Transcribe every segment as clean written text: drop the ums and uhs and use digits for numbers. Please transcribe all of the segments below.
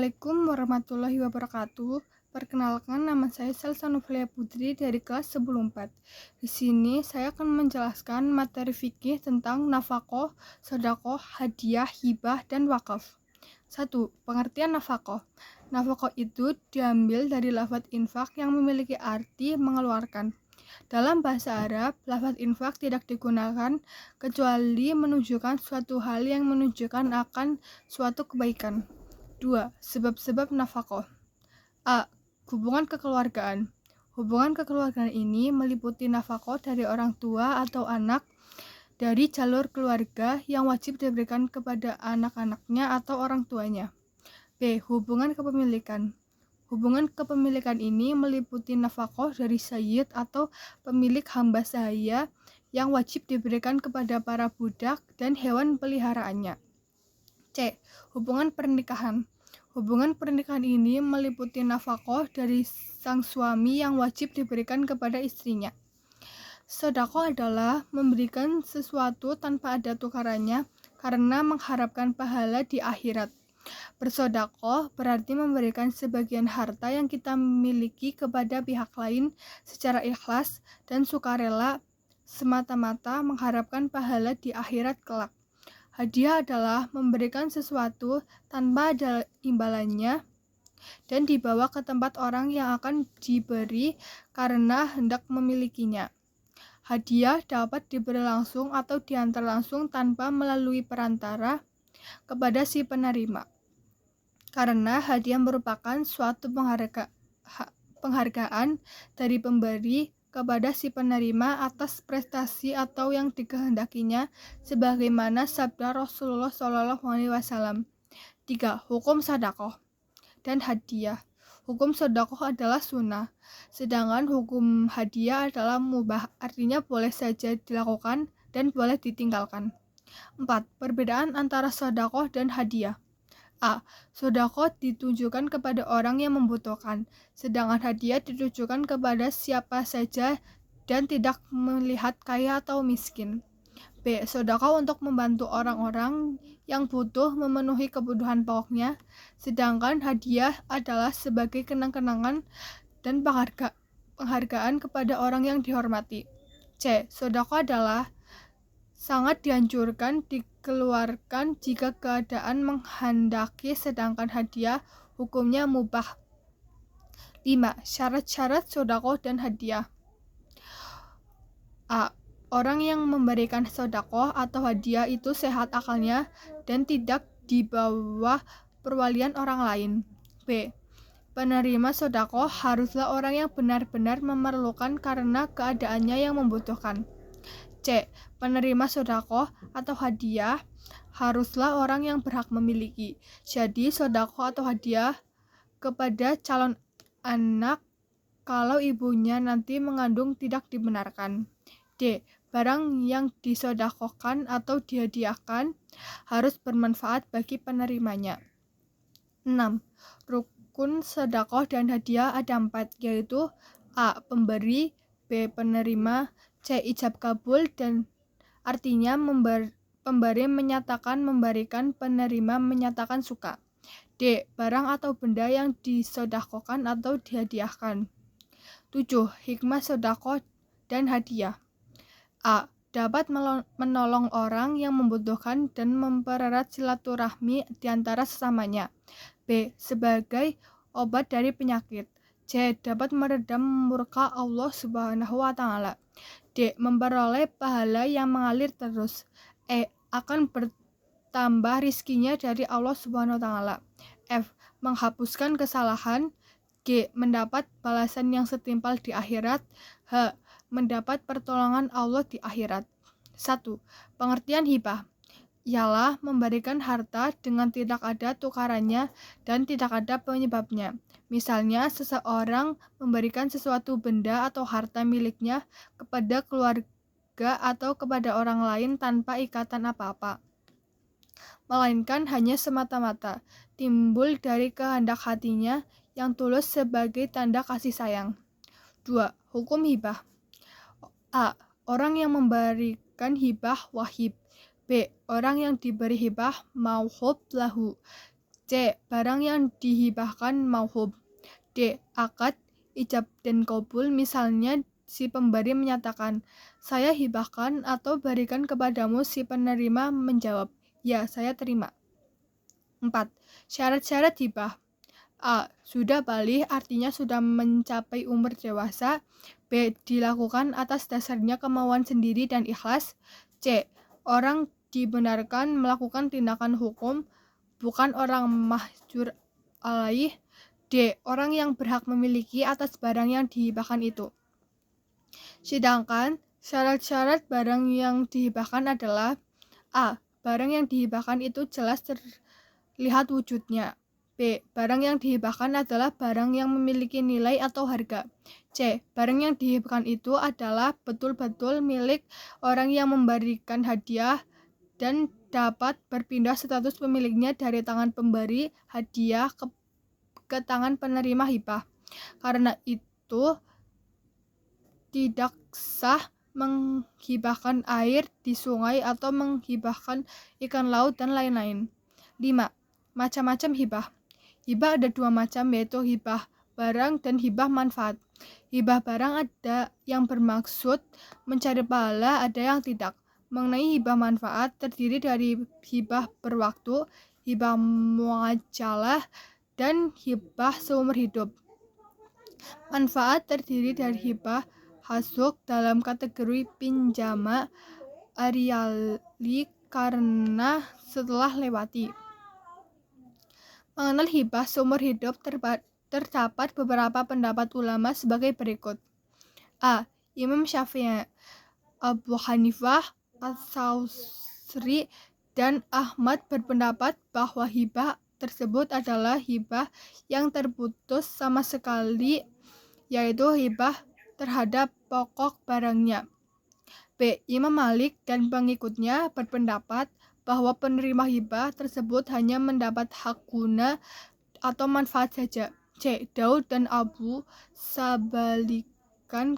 Assalamualaikum warahmatullahi wabarakatuh. Perkenalkan, nama saya Salsa Novia Putri dari kelas 10-4. Di sini saya akan menjelaskan materi fikih tentang nafaqah, sedekah, hadiah, hibah, dan wakaf. 1. Pengertian nafaqah. Nafaqah itu diambil dari lafaz infak yang memiliki arti mengeluarkan. Dalam bahasa Arab, lafaz infak tidak digunakan kecuali menunjukkan suatu hal yang menunjukkan akan suatu kebaikan. 2. Sebab-sebab nafaqah. A. Hubungan kekeluargaan. Hubungan kekeluargaan ini meliputi nafaqah dari orang tua atau anak dari jalur keluarga yang wajib diberikan kepada anak-anaknya atau orang tuanya. B. Hubungan kepemilikan. Hubungan kepemilikan ini meliputi nafaqah dari sayyid atau pemilik hamba sahaya yang wajib diberikan kepada para budak dan hewan peliharaannya. C. Hubungan pernikahan. Hubungan pernikahan ini meliputi nafaqah dari sang suami yang wajib diberikan kepada istrinya. Sedekah adalah memberikan sesuatu tanpa ada tukarannya karena mengharapkan pahala di akhirat. Bersedekah berarti memberikan sebagian harta yang kita miliki kepada pihak lain secara ikhlas dan sukarela semata-mata mengharapkan pahala di akhirat kelak. Hadiah adalah memberikan sesuatu tanpa ada imbalannya dan dibawa ke tempat orang yang akan diberi karena hendak memilikinya. Hadiah dapat diberi langsung atau diantar langsung tanpa melalui perantara kepada si penerima. Karena hadiah merupakan suatu penghargaan dari pemberi kepada si penerima atas prestasi atau yang dikehendakinya, sebagaimana sabda Rasulullah SAW. 3. Hukum sedekah dan hadiah. Hukum sedekah adalah sunnah, sedangkan hukum hadiah adalah mubah, artinya boleh saja dilakukan dan boleh ditinggalkan. 4. Perbedaan antara sedekah dan hadiah. A. Sedekah ditujukan kepada orang yang membutuhkan, sedangkan hadiah ditujukan kepada siapa saja dan tidak melihat kaya atau miskin. B. Sedekah untuk membantu orang-orang yang butuh memenuhi kebutuhan pokoknya, sedangkan hadiah adalah sebagai kenang-kenangan dan penghargaan kepada orang yang dihormati. C. Sedekah adalah sangat dianjurkan dikeluarkan jika keadaan menghendaki, sedangkan hadiah hukumnya mubah. 5. Syarat-syarat sedekah dan hadiah. A. Orang yang memberikan sedekah atau hadiah itu sehat akalnya dan tidak di bawah perwalian orang lain. B. Penerima sedekah haruslah orang yang benar-benar memerlukan karena keadaannya yang membutuhkan. C. Penerima sedekah atau hadiah haruslah orang yang berhak memiliki. Jadi sedekah atau hadiah kepada calon anak kalau ibunya nanti mengandung tidak dibenarkan. D. Barang yang disedekahkan atau dihadiahkan harus bermanfaat bagi penerimanya. 6. Rukun sedekah dan hadiah ada 4, yaitu A. Pemberi, B. Penerima, C. Ijab kabul, dan artinya pemberi menyatakan memberikan, penerima menyatakan suka. D. Barang atau benda yang disedekahkan atau dihadiahkan. 7. Hikmah sedekah dan hadiah. A. Dapat menolong orang yang membutuhkan dan mempererat silaturahmi di antara sesamanya. B. Sebagai obat dari penyakit. C. Dapat meredam murka Allah Subhanahu wa Ta'ala. D. Memperoleh pahala yang mengalir terus. E. Akan bertambah rizkinya dari Allah Subhanahu wa Ta'ala. F. Menghapuskan kesalahan. G. Mendapat balasan yang setimpal di akhirat. H. Mendapat pertolongan Allah di akhirat. 1. Pengertian hibah ialah memberikan harta dengan tidak ada tukarannya dan tidak ada penyebabnya. Misalnya, seseorang memberikan sesuatu benda atau harta miliknya kepada keluarga atau kepada orang lain tanpa ikatan apa-apa, melainkan hanya semata-mata timbul dari kehendak hatinya yang tulus sebagai tanda kasih sayang. 2. Hukum hibah. A. Orang yang memberikan hibah wahib. B. Orang yang diberi hibah mauhub lahu. C. Barang yang dihibahkan mauhub. D. Akad, ijab dan qabul. Misalnya si pemberi menyatakan, saya hibahkan atau berikan kepadamu. Si penerima menjawab, ya, saya terima. 4. Syarat-syarat hibah. A. Sudah balik, artinya sudah mencapai umur dewasa. B. Dilakukan atas dasarnya kemauan sendiri dan ikhlas. C. Orang dibenarkan melakukan tindakan hukum, bukan orang mahjur alaih. D. Orang yang berhak memiliki atas barang yang dihibahkan itu. Sedangkan syarat-syarat barang yang dihibahkan adalah A. Barang yang dihibahkan itu jelas terlihat wujudnya. B. Barang yang dihibahkan adalah barang yang memiliki nilai atau harga. C. Barang yang dihibahkan itu adalah betul-betul milik orang yang memberikan hadiah dan dapat berpindah status pemiliknya dari tangan pemberi hadiah ke tangan penerima hibah. Karena itu tidak sah menghibahkan air di sungai atau menghibahkan ikan laut dan lain-lain. 5. Macam-macam hibah. Hibah ada 2 macam, yaitu hibah barang dan hibah manfaat. Hibah barang ada yang bermaksud mencari pahala, ada yang tidak. Mengenai hibah manfaat terdiri dari hibah berwaktu, hibah muajalah, dan hibah seumur hidup. Manfaat terdiri dari hibah hasuk dalam kategori pinjama ariali karena setelah lewati. Mengenal hibah seumur hidup terdapat beberapa pendapat ulama sebagai berikut. A. Imam Syafi'i, Abu Hanifah, As-Sausri, dan Ahmad berpendapat bahwa hibah tersebut adalah hibah yang terputus sama sekali, yaitu hibah terhadap pokok barangnya. B. Imam Malik dan pengikutnya berpendapat bahwa penerima hibah tersebut hanya mendapat hak guna atau manfaat saja. C. Daud dan Abu Sabalikan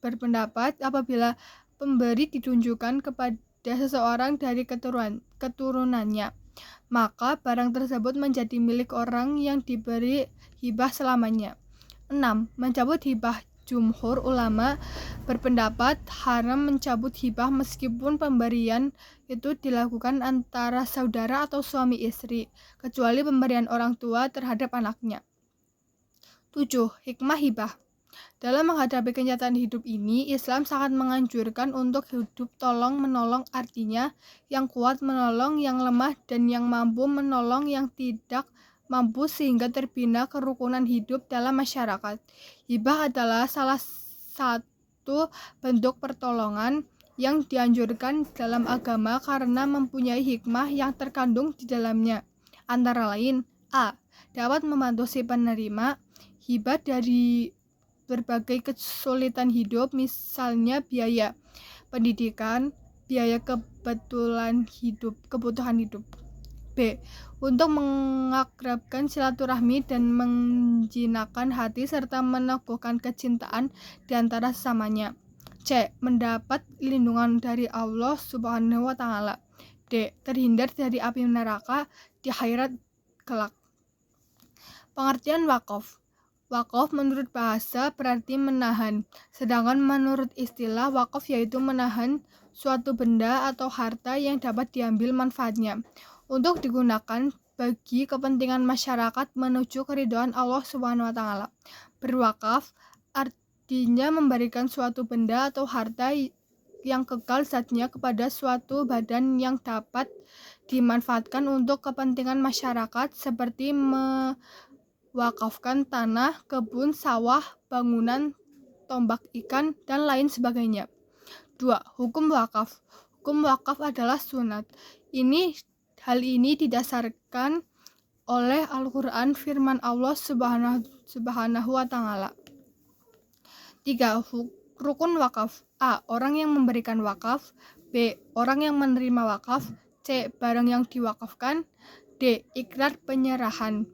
berpendapat apabila pemberi ditunjukkan kepada seseorang dari keturunannya, maka barang tersebut menjadi milik orang yang diberi hibah selamanya. 6. Mencabut hibah. Jumhur ulama berpendapat haram mencabut hibah meskipun pemberian itu dilakukan antara saudara atau suami istri, kecuali pemberian orang tua terhadap anaknya. 7. Hikmah hibah. Dalam menghadapi kenyataan hidup ini, Islam sangat menganjurkan untuk hidup tolong-menolong, artinya yang kuat menolong yang lemah dan yang mampu menolong yang tidak mampu sehingga terbina kerukunan hidup dalam masyarakat. Hibah adalah salah satu bentuk pertolongan yang dianjurkan dalam agama karena mempunyai hikmah yang terkandung di dalamnya. Antara lain, A. Dapat membantu si penerima hibah dari berbagai kesulitan hidup, misalnya biaya pendidikan, biaya kebutuhan hidup. B. Untuk mengakrabkan silaturahmi dan menjinakkan hati serta meneguhkan kecintaan di antara sesamanya. C. Mendapat lindungan dari Allah Subhanahu wa Ta'ala. D. Terhindar dari api neraka di akhirat kelak. Pengertian wakaf. Wakaf menurut bahasa berarti menahan, sedangkan menurut istilah wakaf yaitu menahan suatu benda atau harta yang dapat diambil manfaatnya untuk digunakan bagi kepentingan masyarakat menuju keridhaan Allah Subhanahu wa Ta'ala. Berwakaf artinya memberikan suatu benda atau harta yang kekal zatnya kepada suatu badan yang dapat dimanfaatkan untuk kepentingan masyarakat seperti mewakafkan tanah, kebun, sawah, bangunan, tombak ikan, dan lain sebagainya. 2. Hukum wakaf. Hukum wakaf adalah sunat. Hal ini didasarkan oleh Al-Quran, firman Allah Subhanahu wa Ta'ala. 3. Rukun wakaf. A. Orang yang memberikan wakaf. B. Orang yang menerima wakaf. C. Barang yang diwakafkan. D. Ikrar penyerahan.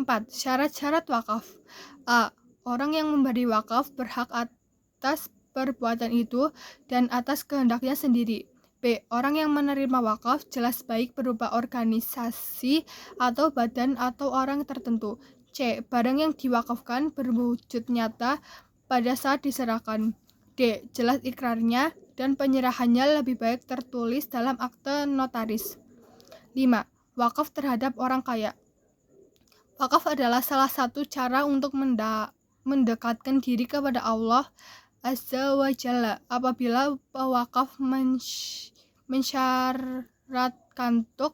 4. Syarat-syarat wakaf. A. Orang yang memberi wakaf berhak atas perbuatan itu dan atas kehendaknya sendiri. B. Orang yang menerima wakaf jelas baik berupa organisasi atau badan atau orang tertentu. C. Barang yang diwakafkan berwujud nyata pada saat diserahkan. D. Jelas ikrarnya dan penyerahannya lebih baik tertulis dalam akte notaris. 5. Wakaf terhadap orang kaya. Wakaf adalah salah satu cara untuk mendekatkan diri kepada Allah Azza wa Jalla. Apabila pewakaf mensyaratkan untuk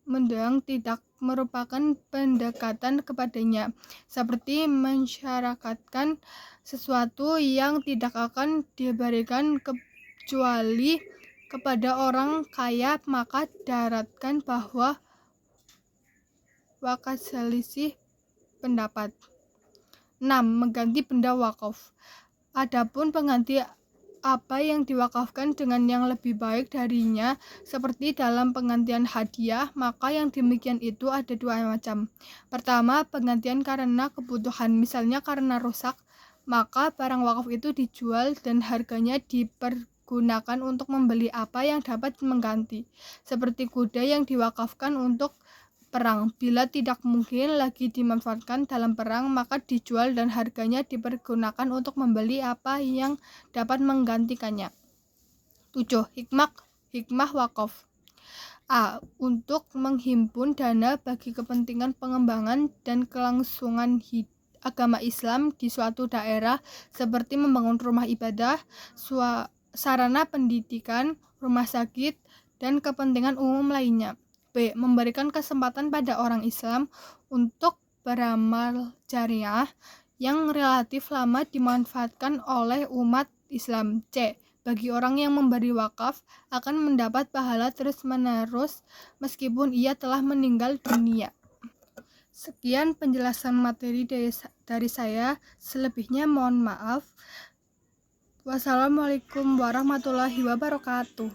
mendang tidak merupakan pendekatan kepadanya, seperti mensyaratkan sesuatu yang tidak akan diberikan kecuali kepada orang kaya, maka daratkan bahwa wakaf selisih pendapat. 6. Mengganti benda wakaf. Adapun pengganti apa yang diwakafkan dengan yang lebih baik darinya, seperti dalam penggantian hadiah, maka yang demikian itu ada dua macam. Pertama, penggantian karena kebutuhan, misalnya karena rusak, maka barang wakaf itu dijual dan harganya dipergunakan untuk membeli apa yang dapat mengganti, seperti kuda yang diwakafkan untuk perang. Bila tidak mungkin lagi dimanfaatkan dalam perang, maka dijual dan harganya dipergunakan untuk membeli apa yang dapat menggantikannya. 7. Hikmah wakaf. A. Untuk menghimpun dana bagi kepentingan pengembangan dan kelangsungan agama Islam di suatu daerah, seperti membangun rumah ibadah, sarana pendidikan, rumah sakit, dan kepentingan umum lainnya. B. Memberikan kesempatan pada orang Islam untuk beramal jariah yang relatif lama dimanfaatkan oleh umat Islam. C. Bagi orang yang memberi wakaf akan mendapat pahala terus-menerus meskipun ia telah meninggal dunia. Sekian penjelasan materi dari saya, selebihnya mohon maaf. Wassalamualaikum warahmatullahi wabarakatuh.